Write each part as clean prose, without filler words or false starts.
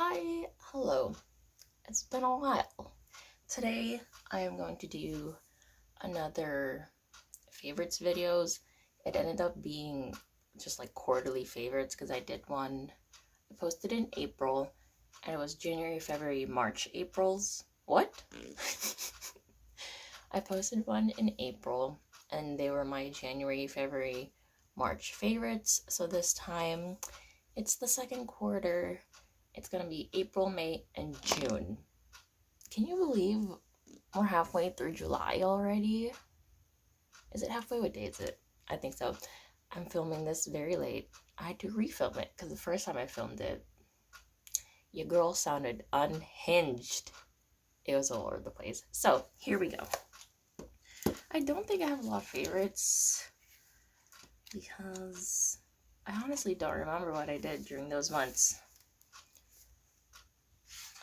Hi, hello. It's been a while. Today I am going to do another favorites videos. It ended up being just like quarterly favorites because I did one. I posted in April and it was January, February, March, April's. What? I posted one in April and they were my January, February, March favorites. So this time it's the second quarter. It's gonna be April, May, and June. Can you believe we're halfway through July already? Is it halfway? What day is it? I think so. I'm filming this very late. I had to refilm it because the first time I filmed it, your girl sounded unhinged. It was all over the place. So here we go. I don't think I have a lot of favorites because I honestly don't remember what I did during those months.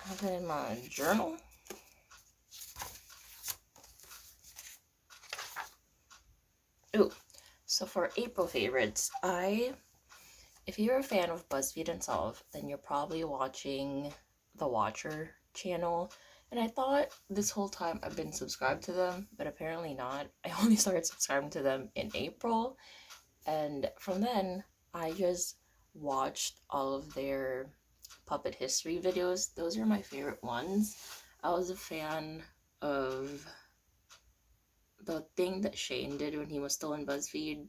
I have it in my journal. Ooh, so for April favorites, if you're a fan of BuzzFeed Unsolved, then you're probably watching the Watcher channel. And I thought this whole time I've been subscribed to them, but apparently not. I only started subscribing to them in April. And from then, I just watched all of their puppet history videos. Those are my favorite ones. I was a fan of the thing that Shane did when he was still in BuzzFeed.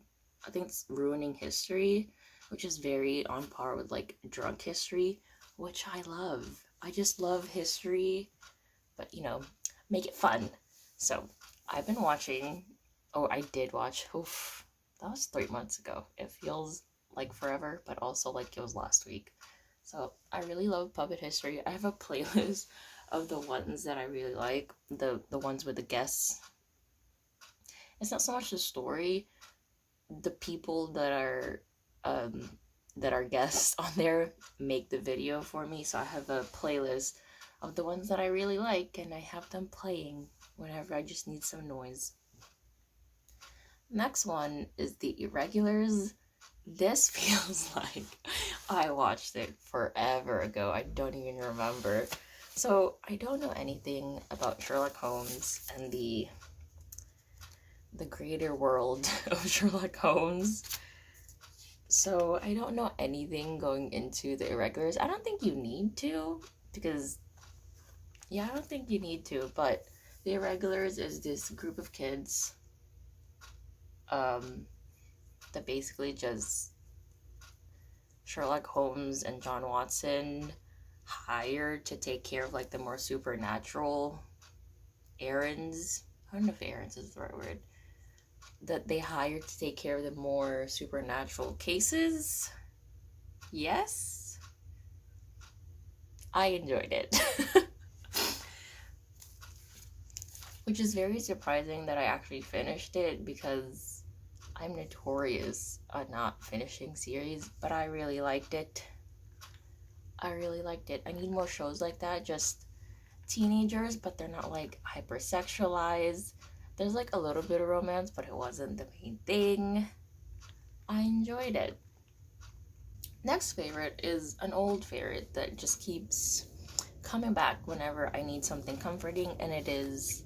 I think it's Ruining History, which is very on par with like Drunk History, which I love. I just love history, but make it fun. So I've been watching, I did watch, that was 3 months ago. It feels like forever, but also like it was last week. So I really love puppet history. I have a playlist of the ones that I really like, the ones with the guests. It's not so much the story, the people that are guests on there make the video for me. So I have a playlist of the ones that I really like, and I have them playing whenever I just need some noise. Next one is The Irregulars. This feels like I watched it forever ago. I don't even remember. So I don't know anything about Sherlock Holmes and the greater world of Sherlock Holmes. So I don't know anything going into The Irregulars. I don't think you need to, because I don't think you need to, but The Irregulars is this group of kids that basically just Sherlock Holmes and John Watson hired to take care of like the more supernatural errands. I don't know if errands is the right word. That they hired to take care of the more supernatural cases. Yes. I enjoyed it. Which is very surprising that I actually finished it, because I'm notorious on not finishing series, but I really liked it. I need more shows like that, just teenagers, but they're not like hypersexualized. There's like a little bit of romance, but it wasn't the main thing. I enjoyed it. Next favorite is an old favorite that just keeps coming back whenever I need something comforting, and it is,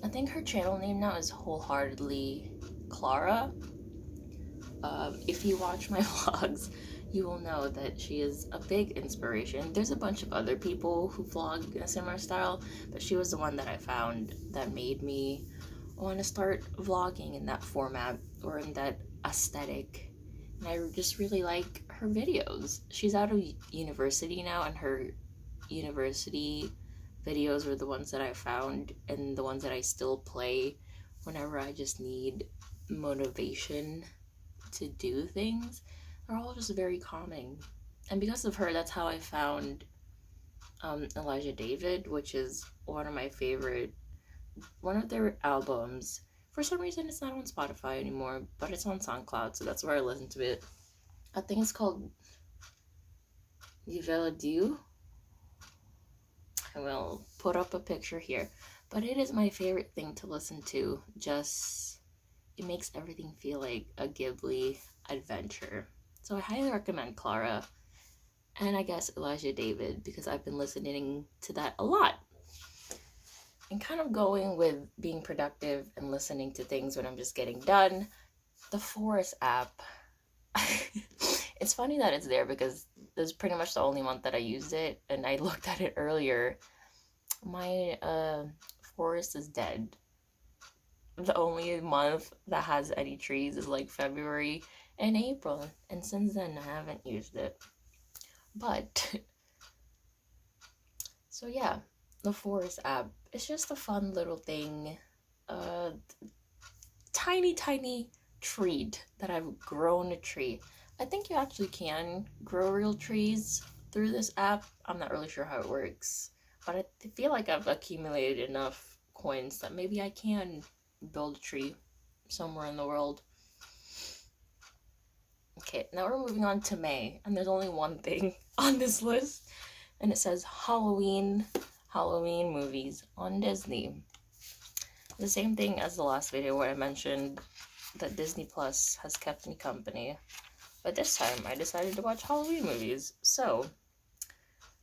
I think her channel name now is Wholeheartedly Clara. If you watch my vlogs, you will know that she is a big inspiration. There's a bunch of other people who vlog in a similar style, but she was the one that I found that made me want to start vlogging in that format or in that aesthetic. And I just really like her videos. She's out of university now, and her university videos were the ones that I found and the ones that I still play whenever I just need motivation to do things. They're all just very calming. And because of her, that's how I found Elijah David, which is one of their albums. For some reason, it's not on Spotify anymore, but it's on SoundCloud, so that's where I listen to it. I think it's called Yvella Dieu. I will put up a picture here. But it is my favorite thing to listen to. Just, it makes everything feel like a Ghibli adventure. So I highly recommend Clara. and I guess Elijah David, because I've been listening to that a lot. And kind of going with being productive and listening to things when I'm just getting done, the Forest app. It's funny that it's there because this is pretty much the only month that I used it, and I looked at it earlier. My forest is dead. The only month that has any trees is like February and April, and since then I haven't used it. But so yeah, the Forest app, it's just a fun little thing. Tiny treat that I've grown a tree. I think you actually can grow real trees through this app. I'm not really sure how it works, but I feel like I've accumulated enough coins that maybe I can build a tree somewhere in the world. Okay, now we're moving on to May, and there's only one thing on this list, and it says Halloween movies on Disney. The same thing as the last video where I mentioned that Disney Plus has kept me company. But this time, I decided to watch Halloween movies. So,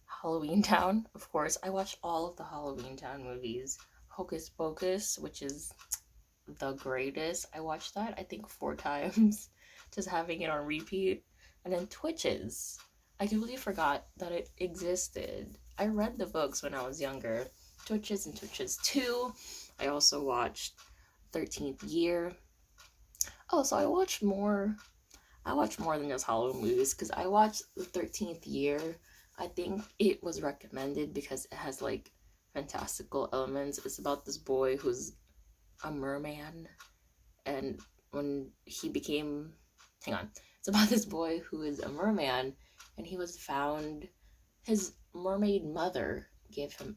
Halloween Town, of course. I watched all of the Halloween Town movies. Hocus Pocus, which is the greatest. I watched that, I think, 4 times. Just having it on repeat. And then Twitches. I completely forgot that it existed. I read the books when I was younger. Twitches and Twitches 2. I also watched 13th Year. Oh, so I watched more than just Halloween movies, because I watched the 13th Year. I think it was recommended because it has like fantastical elements. It's about this boy who's a merman, and when he became it's about this boy who is a merman, and he was found, his mermaid mother gave him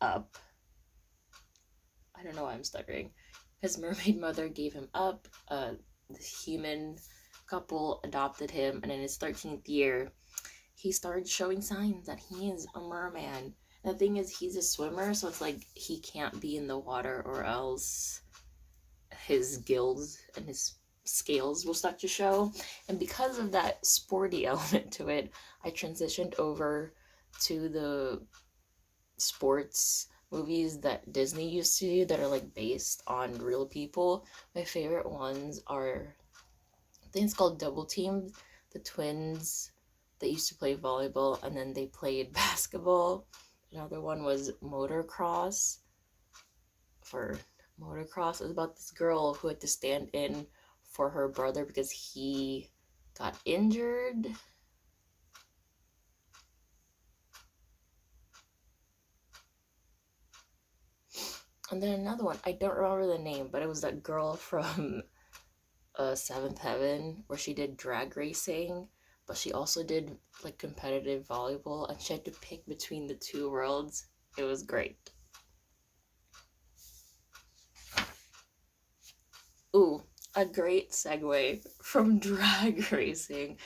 up. I don't know why I'm stuttering. His mermaid mother gave him up. The human couple adopted him, and in his 13th year, he started showing signs that he is a merman. And the thing is, he's a swimmer, so it's like he can't be in the water, or else his gills and his scales will start to show. And because of that sporty element to it, I transitioned over to the sports movies that Disney used to do that are like based on real people. My favorite ones are, I think it's called Double Team, the twins that used to play volleyball and then they played basketball. Another one was Motocross. It was about this girl who had to stand in for her brother because he got injured. And then another one, I don't remember the name, but it was that girl from Seventh Heaven where she did drag racing, but she also did like competitive volleyball, and she had to pick between the two worlds. It was great. Ooh, a great segue from drag racing.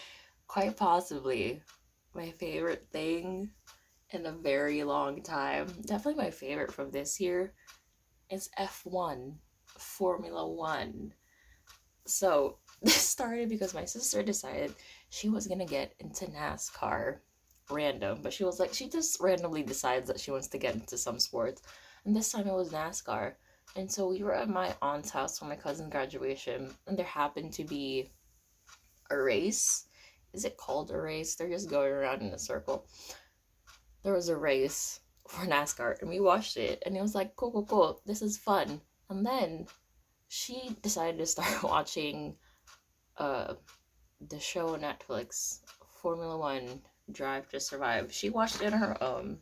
Quite possibly my favorite thing in a very long time. Definitely my favorite from this year is F1, Formula One. So this started because my sister decided she was gonna get into NASCAR. Random, but she was like, she just randomly decides that she wants to get into some sports. And this time it was NASCAR. And so we were at my aunt's house for my cousin's graduation, and there happened to be a race. Is it called a race? They're just going around in a circle. There was a race for NASCAR, and we watched it, and it was like, cool, this is fun. And then she decided to start watching the show on Netflix, Formula One, Drive to Survive. She watched it on her own,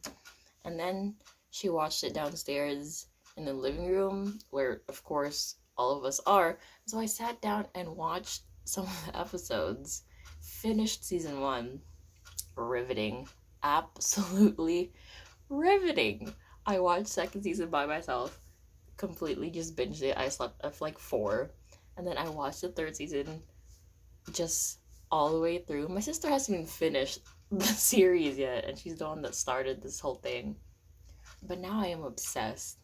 and then she watched it downstairs in the living room, where, of course, all of us are. So I sat down and watched some of the episodes. Finished season 1. Riveting. Absolutely riveting. I watched second season by myself. Completely just binged it. I slept at like 4. And then I watched the third season just all the way through. My sister hasn't even finished the series yet, and she's the one that started this whole thing. But now I am obsessed.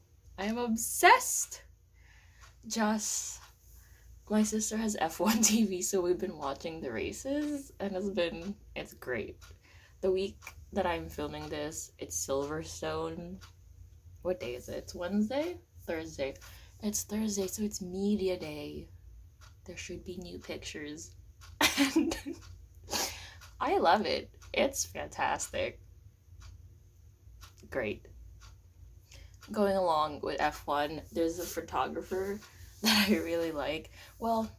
Just, my sister has F1 TV, so we've been watching the races, and it's great. The week that I'm filming this, it's Silverstone. What day is it? It's Wednesday? Thursday. It's Thursday, so it's media day. There should be new pictures. And I love it. It's fantastic. Great. Going along with F1, there's a photographer that I really like. Well,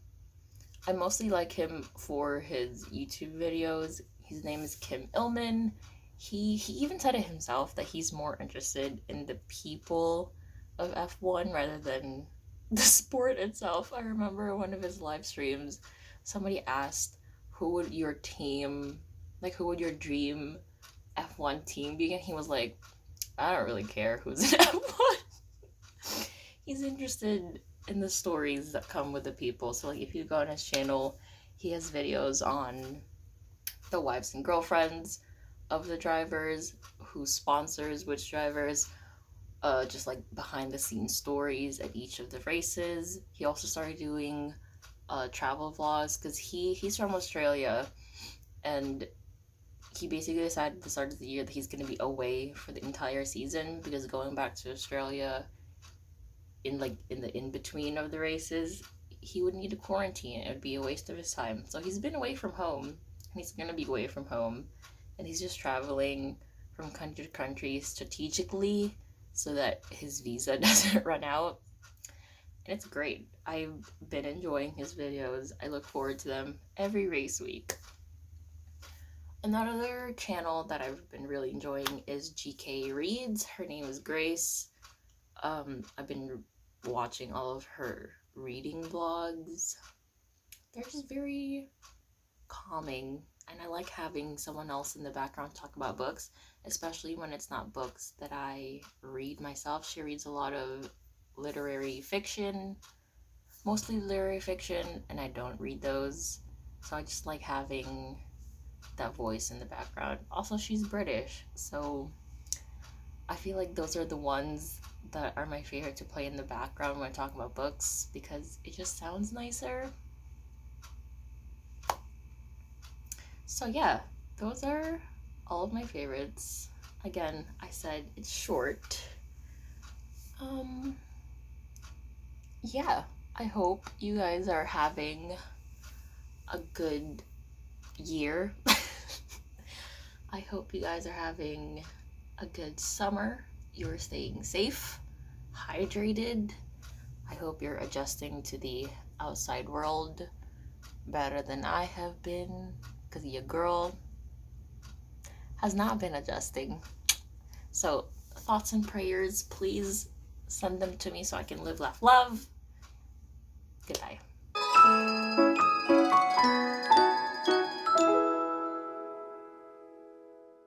I mostly like him for his YouTube videos. His name is Kim Illman. He even said it himself that he's more interested in the people of F1 rather than the sport itself. I remember one of his live streams, somebody asked, who would your team, like who would your dream F1 team be? And he was like, I don't really care who's in F1. He's interested in the stories that come with the people. So like if you go on his channel, he has videos on the wives and girlfriends of the drivers, who sponsors which drivers, just like behind the scenes stories at each of the races. He also started doing travel vlogs because he's from Australia, and he basically decided at the start of the year that he's going to be away for the entire season, because going back to Australia in the in-between of the races, he would need to quarantine. It would be a waste of his time. So he's been away from home, and he's going to be away from home, and he's just traveling from country to country strategically so that his visa doesn't run out. And it's great. I've been enjoying his videos. I look forward to them every race week. Another channel that I've been really enjoying is GK Reads. Her name is Grace. I've been watching all of her reading vlogs. They're just very calming, and I like having someone else in the background talk about books, especially when it's not books that I read myself. She reads a lot of literary fiction, mostly literary fiction, and I don't read those, so I just like having that voice in the background. Also, she's British, so I feel like those are the ones that are my favorite to play in the background when I talk about books, because it just sounds nicer. So yeah, those are all of my favorites. Again, I said it's short. Yeah, I hope you guys are having a good year. I hope you guys are having a good summer. You're staying safe, hydrated. I hope you're adjusting to the outside world better than I have been, because your girl has not been adjusting. So thoughts and prayers, please send them to me so I can live, laugh, love. Goodbye.